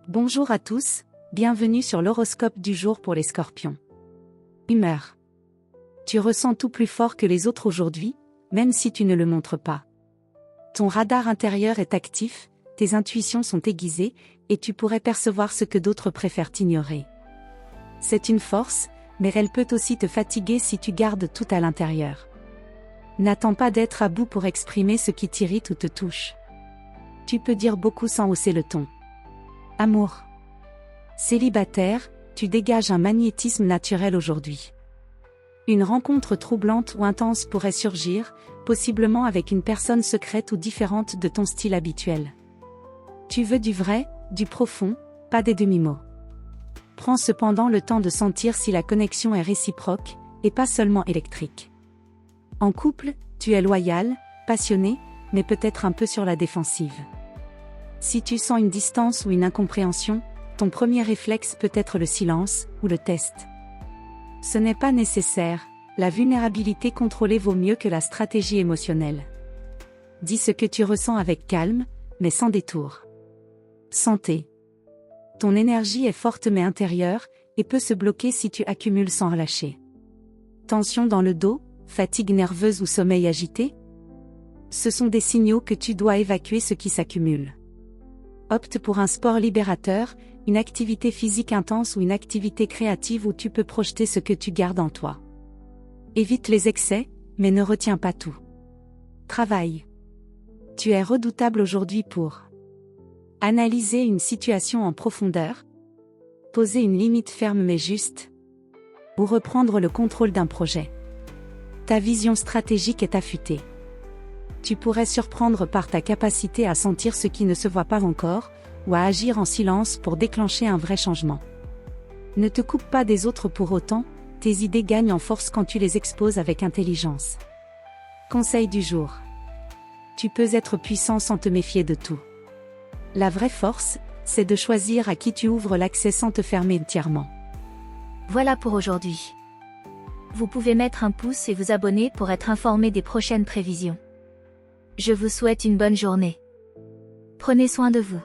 Bonjour à tous, bienvenue sur l'horoscope du jour pour les Scorpions. Humeur. Tu ressens tout plus fort que les autres aujourd'hui, même si tu ne le montres pas. Ton radar intérieur est actif, tes intuitions sont aiguisées, et tu pourrais percevoir ce que d'autres préfèrent ignorer. C'est une force, mais elle peut aussi te fatiguer si tu gardes tout à l'intérieur. N'attends pas d'être à bout pour exprimer ce qui t'irrite ou te touche. Tu peux dire beaucoup sans hausser le ton. Amour. Célibataire, tu dégages un magnétisme naturel aujourd'hui. Une rencontre troublante ou intense pourrait surgir, possiblement avec une personne secrète ou différente de ton style habituel. Tu veux du vrai, du profond, pas des demi-mots. Prends cependant le temps de sentir si la connexion est réciproque, et pas seulement électrique. En couple, tu es loyal, passionné, mais peut-être un peu sur la défensive. Si tu sens une distance ou une incompréhension, ton premier réflexe peut être le silence ou le test. Ce n'est pas nécessaire, la vulnérabilité contrôlée vaut mieux que la stratégie émotionnelle. Dis ce que tu ressens avec calme, mais sans détour. Santé. Ton énergie est forte mais intérieure, et peut se bloquer si tu accumules sans relâcher. Tension dans le dos, fatigue nerveuse ou sommeil agité? Ce sont des signaux que tu dois évacuer ce qui s'accumule. Opte pour un sport libérateur, une activité physique intense ou une activité créative où tu peux projeter ce que tu gardes en toi. Évite les excès, mais ne retiens pas tout. Travail. Tu es redoutable aujourd'hui pour analyser une situation en profondeur, poser une limite ferme mais juste, ou reprendre le contrôle d'un projet. Ta vision stratégique est affûtée. Tu pourrais surprendre par ta capacité à sentir ce qui ne se voit pas encore, ou à agir en silence pour déclencher un vrai changement. Ne te coupe pas des autres pour autant, tes idées gagnent en force quand tu les exposes avec intelligence. Conseil du jour. Tu peux être puissant sans te méfier de tout. La vraie force, c'est de choisir à qui tu ouvres l'accès sans te fermer entièrement. Voilà pour aujourd'hui. Vous pouvez mettre un pouce et vous abonner pour être informé des prochaines prévisions. Je vous souhaite une bonne journée. Prenez soin de vous.